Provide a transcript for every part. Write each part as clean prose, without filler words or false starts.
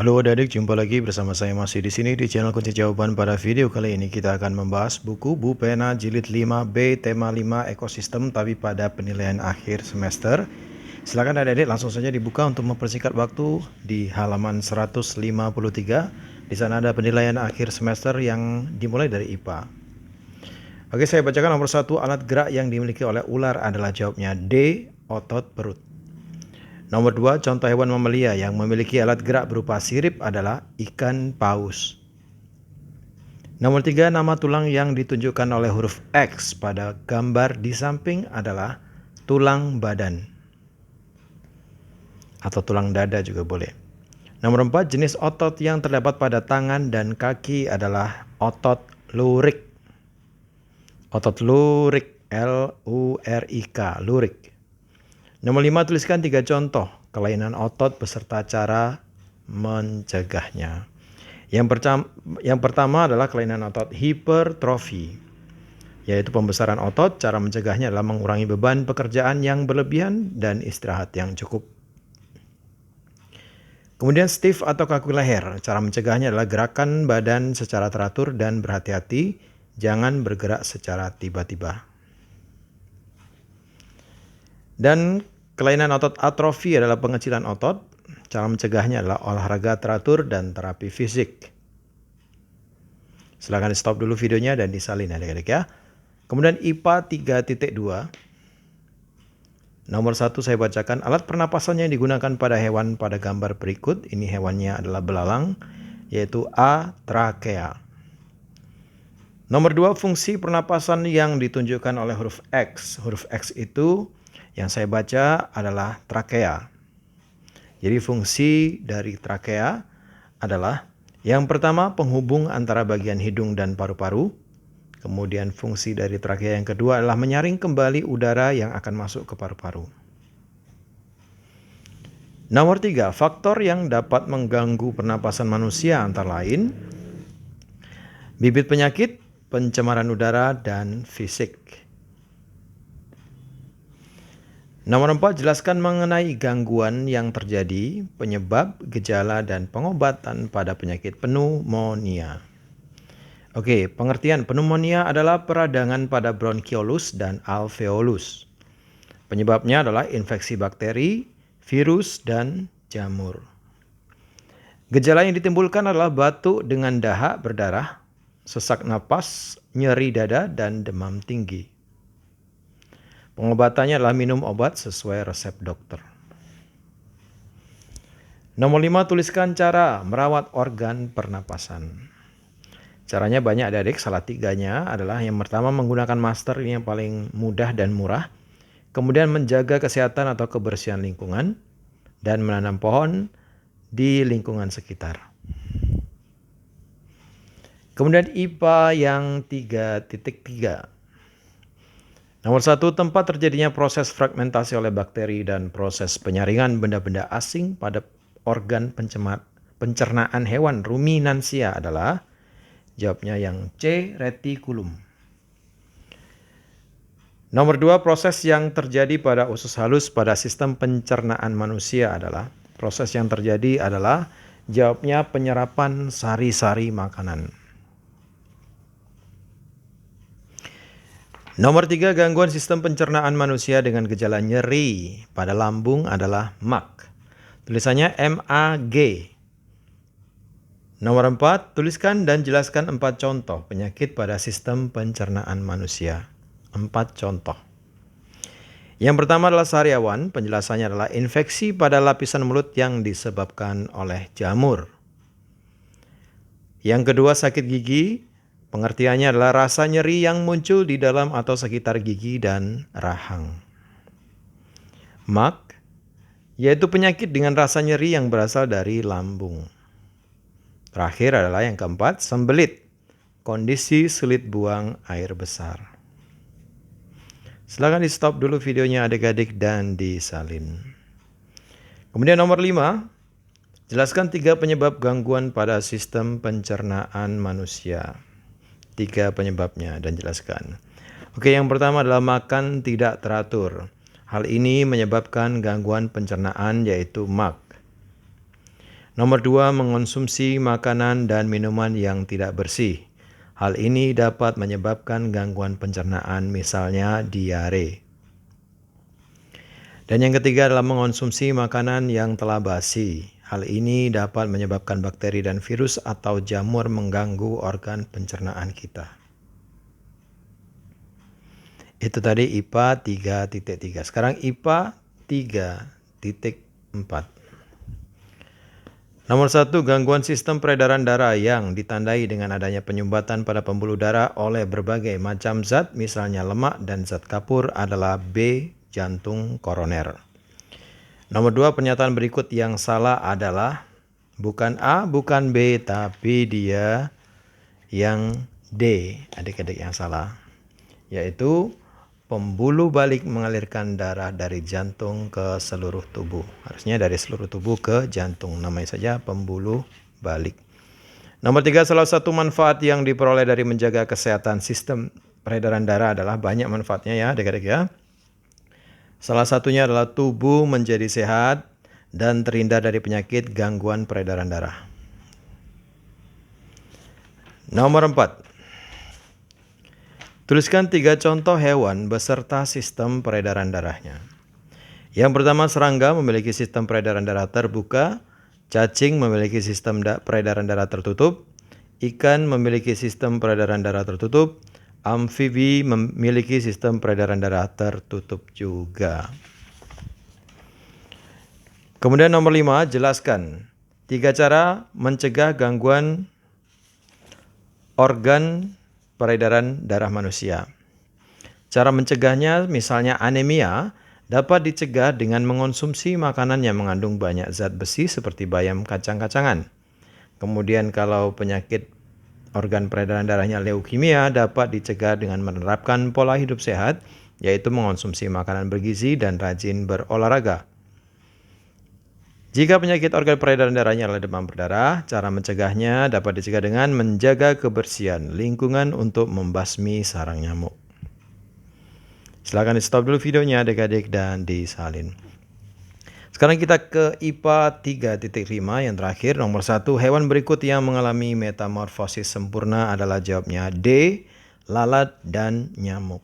Halo adik-adik, jumpa lagi bersama saya masih di sini di channel Kunci Jawaban. Pada video kali ini kita akan membahas buku Bu Pena Jilid 5B tema 5 ekosistem tapi pada penilaian akhir semester. Silakan adik-adik langsung saja dibuka untuk mempersingkat waktu di halaman 153. Di sana ada penilaian akhir semester yang dimulai dari IPA. Oke, saya bacakan nomor 1, alat gerak yang dimiliki oleh ular adalah jawabnya D, otot perut. Nomor 2, contoh hewan mamalia yang memiliki alat gerak berupa sirip adalah ikan paus. Nomor 3, nama tulang yang ditunjukkan oleh huruf X pada gambar di samping adalah tulang badan. Atau tulang dada juga boleh. Nomor 4, jenis otot yang terdapat pada tangan dan kaki adalah otot lurik. Otot lurik, L-U-R-I-K, lurik. Nomor 5, tuliskan 3 contoh kelainan otot beserta cara mencegahnya. Yang pertama adalah kelainan otot hipertrofi, yaitu pembesaran otot. Cara mencegahnya adalah mengurangi beban pekerjaan yang berlebihan dan istirahat yang cukup. Kemudian stiff atau kaku leher. Cara mencegahnya adalah gerakan badan secara teratur dan berhati-hati, jangan bergerak secara tiba-tiba. Dan kelainan otot atrofi adalah pengecilan otot. Cara mencegahnya adalah olahraga teratur dan terapi fisik. Silahkan di stop dulu videonya dan disalin adik-adik ya. Kemudian IPA 3.2. Nomor 1 saya bacakan, alat pernapasan yang digunakan pada hewan pada gambar berikut. Ini hewannya adalah belalang, yaitu A, trakea. Nomor 2, fungsi pernapasan yang ditunjukkan oleh huruf X. Huruf X itu yang saya baca adalah trakea. Jadi fungsi dari trakea adalah yang pertama penghubung antara bagian hidung dan paru-paru. Kemudian fungsi dari trakea yang kedua adalah menyaring kembali udara yang akan masuk ke paru-paru. Nomor 3, faktor yang dapat mengganggu pernapasan manusia antara lain bibit penyakit, pencemaran udara, dan fisik. Nomor 4, jelaskan mengenai gangguan yang terjadi, penyebab, gejala, dan pengobatan pada penyakit pneumonia. Oke, pengertian pneumonia adalah peradangan pada bronkiolus dan alveolus. Penyebabnya adalah infeksi bakteri, virus, dan jamur. Gejala yang ditimbulkan adalah batuk dengan dahak berdarah, sesak napas, nyeri dada, dan demam tinggi. Pengobatannya adalah minum obat sesuai resep dokter. Nomor 5, tuliskan cara merawat organ pernapasan. Caranya banyak adik-adik, salah 3-nya adalah yang pertama menggunakan masker, ini yang paling mudah dan murah. Kemudian menjaga kesehatan atau kebersihan lingkungan dan menanam pohon di lingkungan sekitar. Kemudian IPA yang 3.3. Nomor 1, tempat terjadinya proses fragmentasi oleh bakteri dan proses penyaringan benda-benda asing pada organ pencernaan hewan ruminansia adalah jawabnya yang C, retikulum. Nomor 2, proses yang terjadi pada usus halus pada sistem pencernaan manusia adalah jawabnya penyerapan sari-sari makanan. Nomor 3, gangguan sistem pencernaan manusia dengan gejala nyeri pada lambung adalah MAG. Tulisannya MAG. Nomor 4, tuliskan dan jelaskan 4 contoh penyakit pada sistem pencernaan manusia. 4 contoh. Yang pertama adalah sariawan, penjelasannya adalah infeksi pada lapisan mulut yang disebabkan oleh jamur. Yang kedua, sakit gigi, pengertiannya adalah rasa nyeri yang muncul di dalam atau sekitar gigi dan rahang. MAG, yaitu penyakit dengan rasa nyeri yang berasal dari lambung. Terakhir adalah yang keempat, sembelit, kondisi sulit buang air besar. Silakan di stop dulu videonya adik-adik dan disalin. Kemudian nomor 5, jelaskan 3 penyebab gangguan pada sistem pencernaan manusia. 3 penyebabnya dan jelaskan. Oke, yang pertama adalah makan tidak teratur. Hal ini menyebabkan gangguan pencernaan yaitu MAG. Nomor 2, mengonsumsi makanan dan minuman yang tidak bersih. Hal ini dapat menyebabkan gangguan pencernaan, misalnya diare. Dan yang ketiga adalah mengonsumsi makanan yang telah basi. Hal ini dapat menyebabkan bakteri dan virus atau jamur mengganggu organ pencernaan kita. Itu tadi IPA 3.3. Sekarang IPA 3.4. Nomor 1, gangguan sistem peredaran darah yang ditandai dengan adanya penyumbatan pada pembuluh darah oleh berbagai macam zat, misalnya lemak dan zat kapur, adalah B. Jantung koroner. Nomor 2, pernyataan berikut yang salah adalah bukan A, bukan B, tapi dia yang D, adik-adik yang salah, yaitu pembuluh balik mengalirkan darah dari jantung ke seluruh tubuh. Harusnya dari seluruh tubuh ke jantung. Namanya saja pembuluh balik. Nomor 3, salah satu manfaat yang diperoleh dari menjaga kesehatan sistem peredaran darah adalah banyak manfaatnya ya adik-adik ya. Salah satunya adalah tubuh menjadi sehat dan terhindar dari penyakit gangguan peredaran darah. Nomor 4. Tuliskan 3 contoh hewan beserta sistem peredaran darahnya. Yang pertama, serangga memiliki sistem peredaran darah terbuka, cacing memiliki sistem peredaran darah tertutup, ikan memiliki sistem peredaran darah tertutup, amfibi memiliki sistem peredaran darah tertutup juga. Kemudian nomor 5, jelaskan 3 cara mencegah gangguan organ peredaran darah manusia. Cara mencegahnya misalnya anemia dapat dicegah dengan mengonsumsi makanan yang mengandung banyak zat besi seperti bayam kacang-kacangan. Kemudian kalau penyakit organ peredaran darahnya leukemia dapat dicegah dengan menerapkan pola hidup sehat, yaitu mengonsumsi makanan bergizi dan rajin berolahraga. Jika penyakit organ peredaran darahnya adalah demam berdarah, cara mencegahnya dapat dicegah dengan menjaga kebersihan lingkungan untuk membasmi sarang nyamuk. Silakan di stop dulu videonya adik-adik dan disalin. Sekarang kita ke IPA 3.5 yang terakhir. Nomor 1, hewan berikut yang mengalami metamorfosis sempurna adalah jawabnya D, lalat dan nyamuk.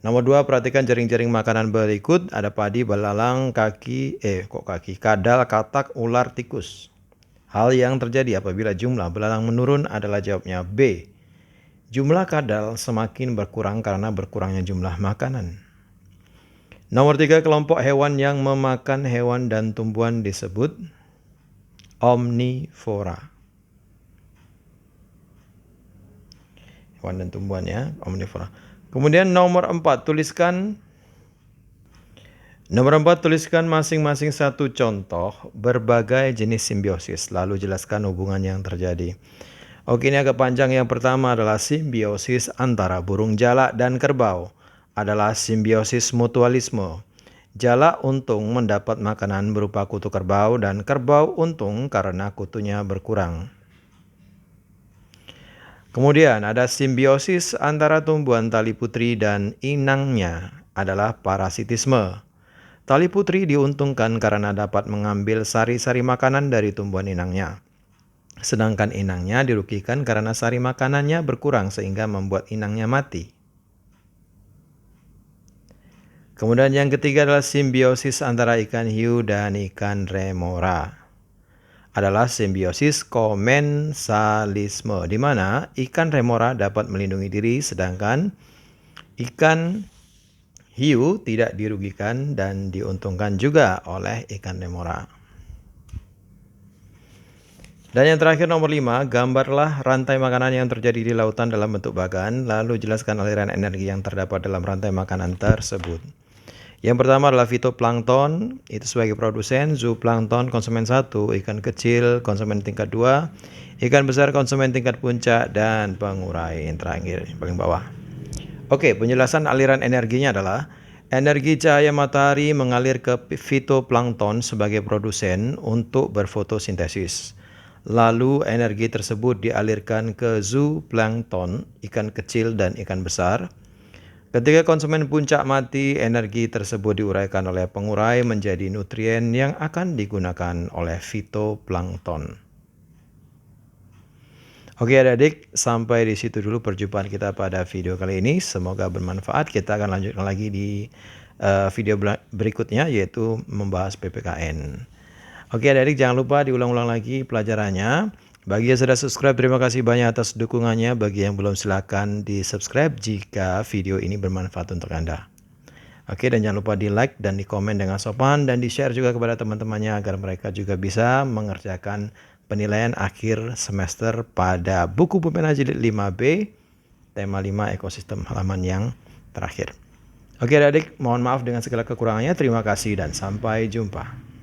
Nomor 2, perhatikan jaring-jaring makanan berikut. Ada padi, belalang, kadal, katak, ular, tikus. Hal yang terjadi apabila jumlah belalang menurun adalah jawabnya B. Jumlah kadal semakin berkurang karena berkurangnya jumlah makanan. Nomor 3, kelompok hewan yang memakan hewan dan tumbuhan disebut omnivora. Hewan dan tumbuhan ya, omnivora. Kemudian nomor 4, tuliskan masing-masing satu contoh berbagai jenis simbiosis, lalu jelaskan hubungan yang terjadi. Oke, ini agak panjang. Yang pertama adalah simbiosis antara burung jalak dan kerbau, adalah simbiosis mutualisme. Jalak untung mendapat makanan berupa kutu kerbau dan kerbau untung karena kutunya berkurang. Kemudian ada simbiosis antara tumbuhan tali putri dan inangnya, adalah parasitisme. Tali putri diuntungkan karena dapat mengambil sari-sari makanan dari tumbuhan inangnya. Sedangkan inangnya dirugikan karena sari makanannya berkurang sehingga membuat inangnya mati. Kemudian yang ketiga adalah simbiosis antara ikan hiu dan ikan remora. Adalah simbiosis komensalisme, di mana ikan remora dapat melindungi diri sedangkan ikan hiu tidak dirugikan dan diuntungkan juga oleh ikan remora. Dan yang terakhir nomor 5, gambarlah rantai makanan yang terjadi di lautan dalam bentuk bagan, lalu jelaskan aliran energi yang terdapat dalam rantai makanan tersebut. Yang pertama adalah fitoplankton, itu sebagai produsen, zooplankton konsumen 1, ikan kecil konsumen tingkat 2, ikan besar konsumen tingkat puncak, dan pengurai yang terakhir paling bawah. Oke, penjelasan aliran energinya adalah energi cahaya matahari mengalir ke fitoplankton sebagai produsen untuk berfotosintesis. Lalu energi tersebut dialirkan ke zooplankton, ikan kecil dan ikan besar. Ketika konsumen puncak mati, energi tersebut diuraikan oleh pengurai menjadi nutrien yang akan digunakan oleh fitoplankton. Oke adik-adik, sampai di situ dulu perjumpaan kita pada video kali ini. Semoga bermanfaat. Kita akan lanjutkan lagi di video berikutnya, yaitu membahas PPKN. Oke adik-adik, jangan lupa diulang-ulang lagi pelajarannya. Bagi yang sudah subscribe, terima kasih banyak atas dukungannya. Bagi yang belum, silakan di subscribe jika video ini bermanfaat untuk Anda. Oke, dan jangan lupa di like dan di komen dengan sopan, dan di share juga kepada teman-temannya agar mereka juga bisa mengerjakan penilaian akhir semester pada buku pupena jilid 5B, tema 5 ekosistem, halaman yang terakhir. Oke adik-adik, mohon maaf dengan segala kekurangannya. Terima kasih dan sampai jumpa.